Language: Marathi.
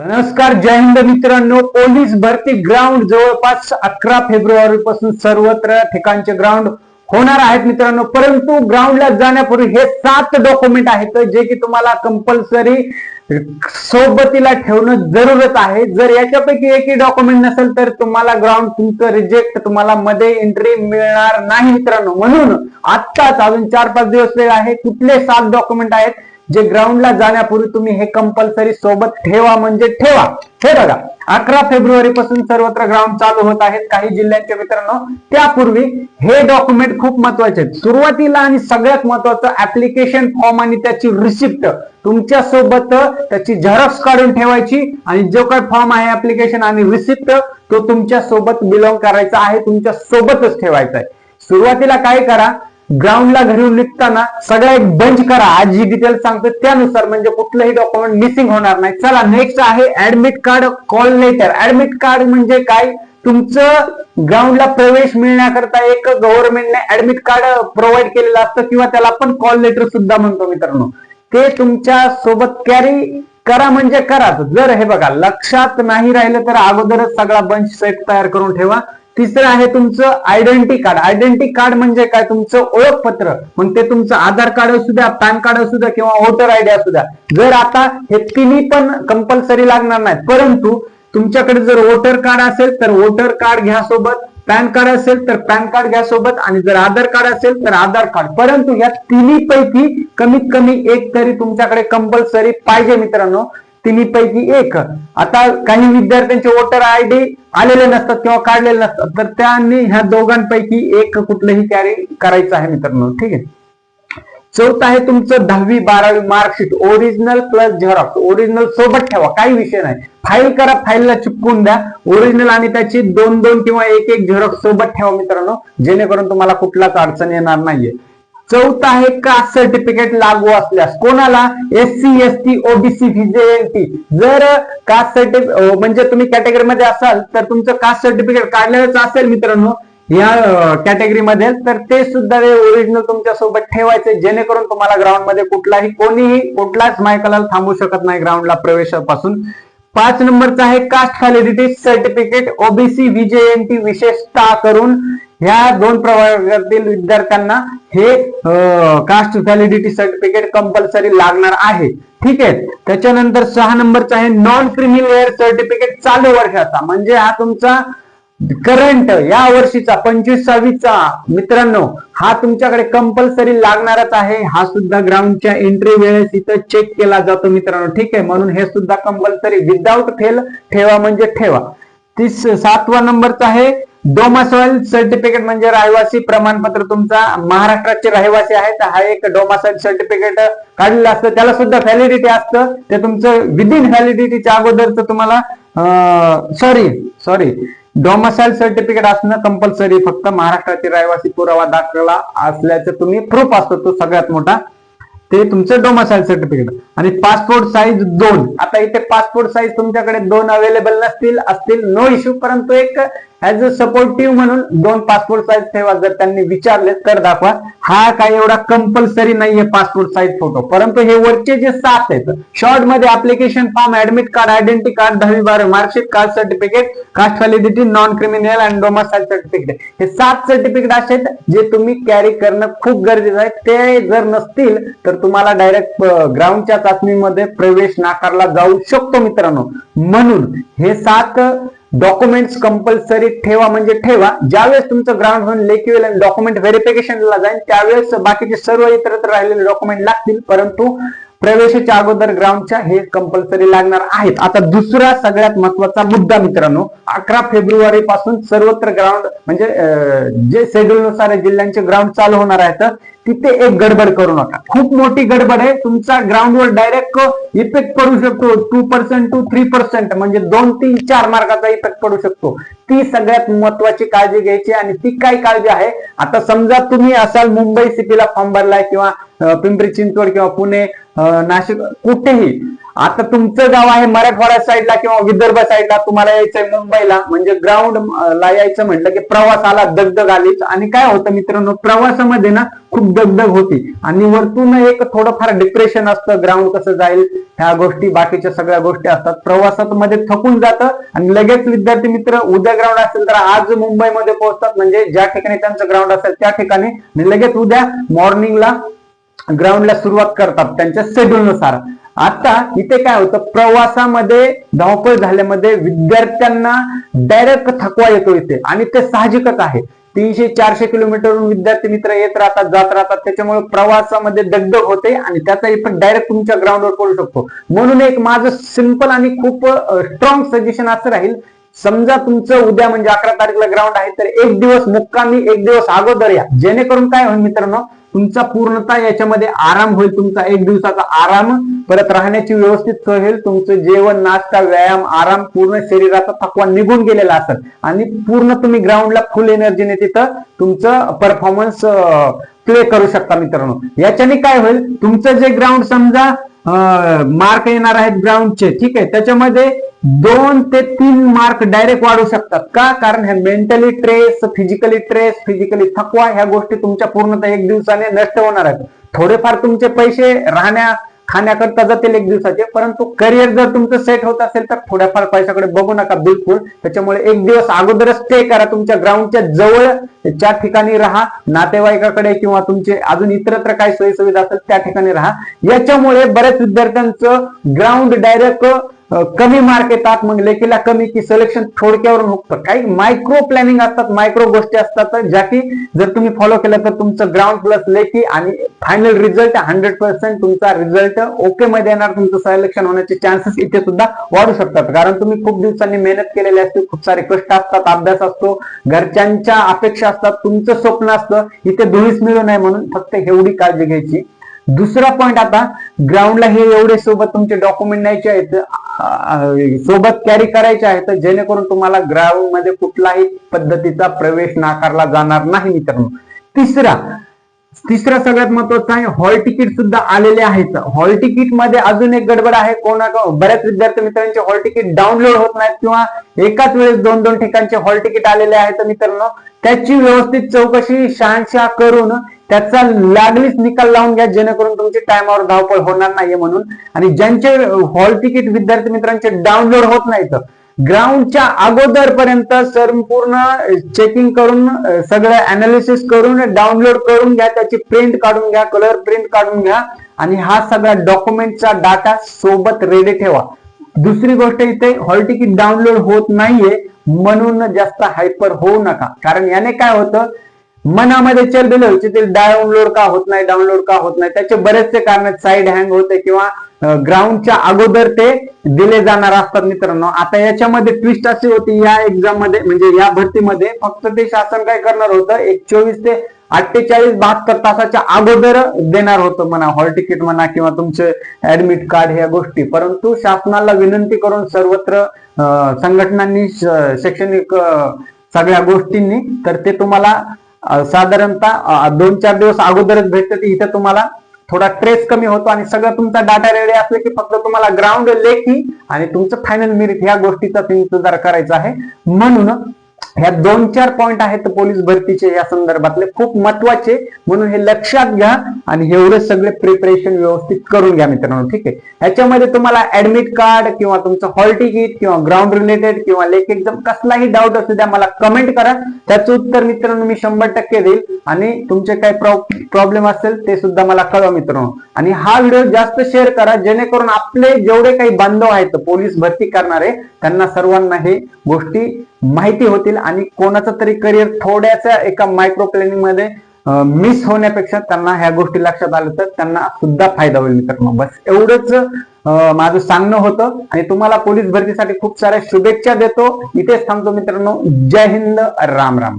नमस्कार, जय हिंद मित्रांनो. पोलीस भरती ग्राउंड जवळपास 11 फेब्रुवारी पासून सर्वत्र ठिकाणचे ग्राउंड होणार आहेत मित्रांनो. परंतु ग्राउंडला जाण्यापूर्वी हे 7 डॉक्युमेंट आहेत जे की तुम्हाला कंपल्सरी सोबतीला ठेवणं जरूरत आहे. जर याच्यापैकी एकही डॉक्युमेंट नसेल तर तुम्हाला ग्राउंड तुमचं रिजेक्ट, तुम्हाला मध्ये एंट्री मिळणार नाही मित्रांनो. म्हणून आत्ताच अजून 4-5 दिवस वेळ आहे. कुठले 7 डॉक्युमेंट आहेत जे ग्राउंडला जाण्यापूर्वी तुम्ही हे कंपल्सरी सोबत ठेवा म्हणजे ठेवा. हे बघा, 11 फेब्रुवारी पासून सर्वत्र ग्राउंड चालू होत आहेत काही जिल्ह्यांच्या मित्रांनो. त्यापूर्वी हे डॉक्युमेंट खूप महत्वाचे आहेत. सुरुवातीला आणि सगळ्यात महत्वाचं ऍप्लिकेशन फॉर्म आणि त्याची रिसिप्ट तुमच्या सोबत त्याची झेरॉक्स काढून ठेवायची आणि जो काही फॉर्म आहे ऍप्लिकेशन आणि रिसिप्ट तो तुमच्या सोबत बिलॉंग करायचा आहे, तुमच्या सोबतच ठेवायचा आहे. सुरुवातीला काय करा, ग्राउंडला घरून निघताना सगळं एक बंच करा. आज जी डिटेल सांगतो त्यानुसार, म्हणजे कुठलंही डॉक्युमेंट मिसिंग होणार नाही. चला, नेक्स्ट आहे admit card, call letter. Admit card म्हणजे काय, तुमचं ग्राउंडला प्रवेश मिळण्याकरता एक गव्हर्नमेंटने ऍडमिट कार्ड प्रोव्हाइड केलेलं असतं किंवा त्याला आपण कॉल लेटर सुद्धा म्हणतो मित्रांनो. ते तुमच्या सोबत कॅरी करा म्हणजे करा. जर हे बघा लक्षात नाही राहिलं तर अगोदरच सगळा बंच सेट तयार करून ठेवा. तिसरं आहे तुमचं आयडेंटिटी कार्ड. आयडेंटिटी कार्ड म्हणजे काय, तुमचं ओळखपत्र. मग ते तुमचं आधार कार्ड असू द्या, पॅन कार्ड असू द्या किंवा वोटर आयडी असू द्या. जर आता हे तिन्ही पण कंपल्सरी लागणार नाहीत, परंतु तुमच्याकडे जर वोटर कार्ड असेल तर वोटर कार्ड घ्या सोबत, पॅन कार्ड असेल तर पॅन कार्ड घ्या सोबत आणि जर आधार कार्ड असेल तर आधार कार्ड. परंतु या तिन्ही पैकी कमीत कमी एक तरी तुमच्याकडे कंपल्सरी पाहिजे मित्रांनो. तिन्ही पैकी एक. आता काही विद्यार्थ्यांचे वोटर आयडी आलेले नसतात किंवा काढलेले नसतात, तर त्यांनी ह्या दोघांपैकी एक कुठलंही कॅरी करायचं आहे मित्रांनो. ठीक आहे. चौथं आहे तुमचं 10वी 12वी marksheet, original plus Xerox. Original सोबत ठेवा, काही विषय नाही. फाईल करा, फाईलला चिपकून द्या. ओरिजिनल आणि त्याची 2-2 किंवा 1-1 झेरॉक्स सोबत ठेवा मित्रांनो, जेणेकरून तुम्हाला कुठलाच अडचण येणार नाहीये. चौथा आहे कास्ट सर्टिफिकेट लागू असल्यास. कोणाला, SC ST OBC VJNT. जर कास्ट सर्टिफिकेट म्हणजे तुम्ही कॅटेगरी मध्ये असाल तर तुमचं कास्ट सर्टिफिकेट काढलेलंच असेल मित्रांनो या कॅटेगरी मध्ये, तर ते सुद्धा ओरिजिनल तुमच्या सोबत ठेवायचे, जेणेकरून तुम्हाला ग्राउंड मध्ये कोणीही कुठलाच मायकलाला थांबू शकत नाही ग्राउंडला प्रवेशापासून. 5 नंबरचा आहे caste validity certificate. OBC VJNT विशेषतः करून ह्या 2 प्रवर्गातील विद्यार्थ्यांना हे कास्ट व्हॅलिडिटी सर्टिफिकेट कंपल्सरी लागणार आहे. ठीक आहे. त्याच्यानंतर 6 नंबरचा आहे नॉन क्रिमिनल इयर सर्टिफिकेट चालू वर्षाचा, म्हणजे हा तुमचा करंट या वर्षीचा 25-26चा मित्रांनो, हा तुमच्याकडे कंपल्सरी लागणारच आहे. हा सुद्धा ग्राउंडच्या एंट्री वेळेस इथं चेक केला जातो मित्रांनो. ठीक आहे. म्हणून हे सुद्धा कंपल्सरी विदाऊट फेल ठेवा म्हणजे ठेवा. 7वा नंबरचा आहे डोमासाइल सर्टिफिकेट, म्हणजे रहिवासी प्रमाणपत्र. तुमचा महाराष्ट्राचे रहिवासी आहेत, हा एक डोमासाइल सर्टिफिकेट काढलेलं असतं, त्याला सुद्धा व्हॅलिडिटी असतं. ते तुमचं विदिन व्हॅलिडिटीच्या अगोदरच तुम्हाला सॉरी डोमासाइल सर्टिफिकेट असणं कंपल्सरी. फक्त महाराष्ट्राचे रहिवासी पुरावा दाखला असल्याचं तुम्ही प्रूफ असतो, तो सगळ्यात मोठा, ते तुमचं डोमासाइल सर्टिफिकेट. आणि पासपोर्ट साईज 2. आता इथे पासपोर्ट साईज तुमच्याकडे 2 अवेलेबल असतील नो इश्यू, परंतु एक ऍज अ सपोर्टिव्ह म्हणून 2 पासपोर्ट साईज ठेवा. जर त्यांनी विचारले तर दाखवा. हा काही एवढा कंपल्सरी नाहीये पासपोर्ट साईज फोटो, परंतु हे वरचे जे 7 आहेत शॉर्ट मध्ये application form, admit card, identity card, 10वी 12वी marksheet, caste certificate, caste validity, non criminal आणि डोमासाइल सर्टिफिकेट, हे 7 सर्टिफिकेट असे आहेत जे तुम्ही कॅरी करणं खूप गरजेचं आहे. ते जर नसतील तर तुम्हाला डायरेक्ट ग्राउंडच्या चाचणीमध्ये प्रवेश नाकारला जाऊ शकतो मित्रांनो. म्हणून हे 7 डॉक्युमेंट्स कंपल्सरी ठेवा म्हणजे ठेवा. ज्यावेळेस तुमचं ग्राउंड होऊन लेखी आणि डॉक्युमेंट व्हेरिफिकेशनला जाईल त्यावेळेस बाकीचे सर्व इतरत्र राहिलेले डॉक्युमेंट लागतील, परंतु प्रवेशाच्या अगोदर ग्राउंडच्या हे कंपल्सरी लागणार आहेत. आता दुसरा सगळ्यात महत्वाचा मुद्दा मित्रांनो, 11 फेब्रुवारी पासून सर्वत्र ग्राउंड म्हणजे जे शेड्यूल नुसार जिल्ह्यांचे ग्राउंड चालू होणार आहेत, तिथे एक गडबड करू नका. खूप मोठी गडबड आहे. तुमचा ग्राउंडवर डायरेक्ट इफेक्ट पडू शकतो. 2% to 3% म्हणजे 2, 3, 4 मार्काचा इफेक्ट पडू शकतो. ती सगळ्यात महत्वाची काळजी घ्यायची. आणि ती काय काळजी आहे, आता समजा तुम्ही असाल मुंबई सिटीला फॉर्म भरलाय किंवा पिंपरी चिंचवड किंवा पुणे, नाशिक, कुठेही आता तुमचं गाव आहे मराठवाडा साईडला किंवा विदर्भ साईडला, तुम्हाला यायचंय मुंबईला, म्हणजे ग्राउंड ला यायचं म्हटलं की प्रवासाला दगदग आलीच. आणि काय होतं मित्रांनो, प्रवासामध्ये ना खूप दगदग होती आणि वरतून एक थोडंफार डिप्रेशन असतं, ग्राउंड कसं जाईल ह्या गोष्टी, बाकीच्या सगळ्या गोष्टी असतात. प्रवासात मध्ये थकून जातं आणि लगेच विद्यार्थी मित्र उद्या ग्राउंड असेल तर आज मुंबईमध्ये पोहोचतात, म्हणजे ज्या ठिकाणी त्यांचं ग्राउंड असेल त्या ठिकाणी लगेच उद्या मॉर्निंगला ग्राउंडला सुरुवात करतात त्यांच्या शेड्यूलनुसार. आता इथे काय होतं, प्रवासामध्ये धावपळ झाल्यामध्ये विद्यार्थ्यांना डायरेक्ट थकवा येतो इथे, आणि ते साहजिकच आहे. 300-400 किलोमीटरवरून विद्यार्थी मित्र येत राहतात, जात राहतात, त्याच्यामुळे प्रवासामध्ये दगदग होते आणि त्याचा इफेक्ट डायरेक्ट तुमच्या ग्राउंडवर पडू शकतो. म्हणून एक माझं सिंपल आणि खूप स्ट्रॉंग सजेशन असं राहील, समजा तुमचं उद्या म्हणजे 11 तारखेला ग्राउंड आहे तर एक दिवस मुक्कामी, एक दिवस अगोदर या, जेणेकरून काय होईल मित्रांनो, तुमचा पूर्णतः याच्यामध्ये आराम होईल, तुमचा एक दिवसाचा आराम, परत राहण्याची व्यवस्थित सोय होईल, तुमचं जेवण, नाश्ता, व्यायाम, आराम, पूर्ण शरीराचा थकवा निघून गेलेला असेल आणि पूर्ण तुम्ही ग्राउंडला फुल एनर्जीने तिथं तुमचं परफॉर्मन्स प्ले करू शकता मित्रांनो. याच्याने काय होईल, तुमचं जे ग्राउंड समजा मार्क येणार आहेत ग्राउंडचे, ठीक आहे, त्याच्यामध्ये 2 ते 3 मार्क डायरेक्ट वाढू शकतात. का? कारण हे मेंटली ट्रेस, फिजिकली थकवा, ह्या गोष्टी तुमच्या पूर्णतः एक दिवसाने नष्ट होणार आहेत. थोडेफार तुमचे पैसे राहण्या खाण्याकरता जातील एक दिवसाचे, परंतु करिअर जर तुमचं सेट होत असेल तर थोड्याफार पैशाकडे बघू नका बिलकुल. त्याच्यामुळे एक दिवस अगोदरच स्टे करा, तुमच्या ग्राउंडच्या जवळ ज्या ठिकाणी राहा, नातेवाईकाकडे किंवा तुमचे अजून इतरत्र काही सोयी सुविधा असेल त्या ठिकाणी राहा. याच्यामुळे बऱ्याच विद्यार्थ्यांचं ग्राउंड डायरेक्ट कमी मार्क येतात, मग लेखीला कमी, की सिलेक्शन थोडक्यावरून होतं. काही मायक्रो प्लॅनिंग असतात, मायक्रो गोष्टी असतात, ज्या की जर तुम्ही फॉलो केलं तर तुमचं ग्राउंड प्लस लेखी आणि फायनल रिझल्ट 100% तुमचा रिझल्ट ओके मध्ये येणार. तुमचं सिलेक्शन होण्याचे चान्सेस इथे सुद्धा वाढू शकतात, कारण तुम्ही खूप दिवसांनी मेहनत केलेली असते, खूप सारे कष्ट असतात, अभ्यास असतो, घरच्यांच्या अपेक्षा असतात, तुमचं स्वप्न असतं, इथे दोन्हीच मिळू नये म्हणून फक्त एवढी काळजी घ्यायची. दुसरा पॉइंट, आता ग्राउंडला हे एवढे सोबत तुमचे डॉक्युमेंट न्यायचे आहेत, सोबत कॅरी करायचे आहेत, जेणेकरून तुम्हाला ग्राउंड मध्ये कुठलाही पद्धतीचा प्रवेश नाकारला जाणार नाही मित्रांनो. तिसरा सगळ्यात महत्वाचा आहे, हॉल तिकीट सुद्धा आलेले आहेत. हॉल तिकीट मध्ये अजून एक गडबड आहे, बऱ्याच विद्यार्थी मित्रांचे हॉल तिकीट डाउनलोड होत नाहीत किंवा एकाच वेळेस 2-2 ठिकाणचे हॉल तिकीट आलेले आहेत मित्रांनो. त्याची व्यवस्थित चौकशी शहानिशा करून त्याचा लागलीच निकाल लावून घ्या, जेणेकरून तुमची टाइमावर धावपळ होणार नाहीये म्हणून. आणि ज्यांचे हॉल तिकीट विद्यार्थी मित्रांचे डाउनलोड होत नाहीत, ग्राउंडच्या अगोदर पर्यंत संपूर्ण चेकिंग करून, सगळं अनालिसिस करून डाउनलोड करून घ्या, त्याची प्रिंट काढून घ्या, कलर प्रिंट काढून घ्या आणि हा सगळा डॉक्युमेंटचा डाटा सोबत रेडी ठेवा. दुसरी गोष्ट, इथे हॉल तिकीट डाउनलोड होत नाहीये म्हणून जास्त हायपर होऊ नका, कारण याने काय होतं, मनामध्ये चलबिल व्हायची, ते डाउनलोड का होत नाही, त्याचे बरेचसे कारण, साईड हँग होते किंवा ग्राउंडच्या अगोदर ते दिले जाणार असतात मित्रांनो. आता याच्यामध्ये ट्विस्ट अशी होती, या एक्झाम मध्ये म्हणजे या भरतीमध्ये फक्त ते शासन काय करणार होतं, एक 24 ते 48-72 तासाच्या अगोदर देणार होतं म्हणा, हॉल तिकीट म्हणा किंवा तुमचे ऍडमिट कार्ड, ह्या गोष्टी. परंतु शासनाला विनंती करून सर्वत्र संघटनांनी, शैक्षणिक सगळ्या गोष्टींनी, तर ते तुम्हाला साधारणतः 2-4 दिवस अगोदरच भेटतं. इथे तुम्हाला थोडा ट्रेस कमी होतो आणि सगळं तुमचा डाटा रेडी असले की फक्त तुम्हाला ग्राउंड, लेखी आणि तुमचं फायनल मेरिट ह्या गोष्टीचा इंतजार करायचा आहे. म्हणून ह्या 2-4 पॉइंट आहेत पोलीस भरतीचे या संदर्भातले, खूप महत्वाचे, म्हणून हे लक्षात घ्या आणि एवढे सगळे प्रिपरेशन व्यवस्थित करून घ्या मित्रांनो. ठीक आहे, ह्याच्यामध्ये तुम्हाला ऍडमिट कार्ड किंवा तुमचं हॉल तिकीट किंवा ग्राउंड रिलेटेड किंवा लेख एक्झाम कसलाही डाऊट असू द्या, मला कमेंट करा, त्याचं उत्तर मित्रांनो मी 100% देईल. आणि तुमचे काही प्रॉब्लेम असेल ते सुद्धा मला कळवा मित्रांनो. आणि हा व्हिडिओ जास्त शेअर करा, जेणेकरून आपले जेवढे काही बांधव आहेत पोलीस भरती करणारे, त्यांना सर्वांना हे गोष्टी माहिती होतील आणि कोणाचं तरी करिअर थोड्याशा एका मायक्रो प्लॅनिंग मध्ये मिस होण्यापेक्षा त्यांना ह्या गोष्टी लक्षात आल्या तर त्यांना सुद्धा फायदा होईल मित्रांनो. बस एवढंच माझं सांगणं होतं आणि तुम्हाला पोलीस भरतीसाठी खूप साऱ्या शुभेच्छा देतो. इथेच थांबतो मित्रांनो. जय हिंद, राम राम.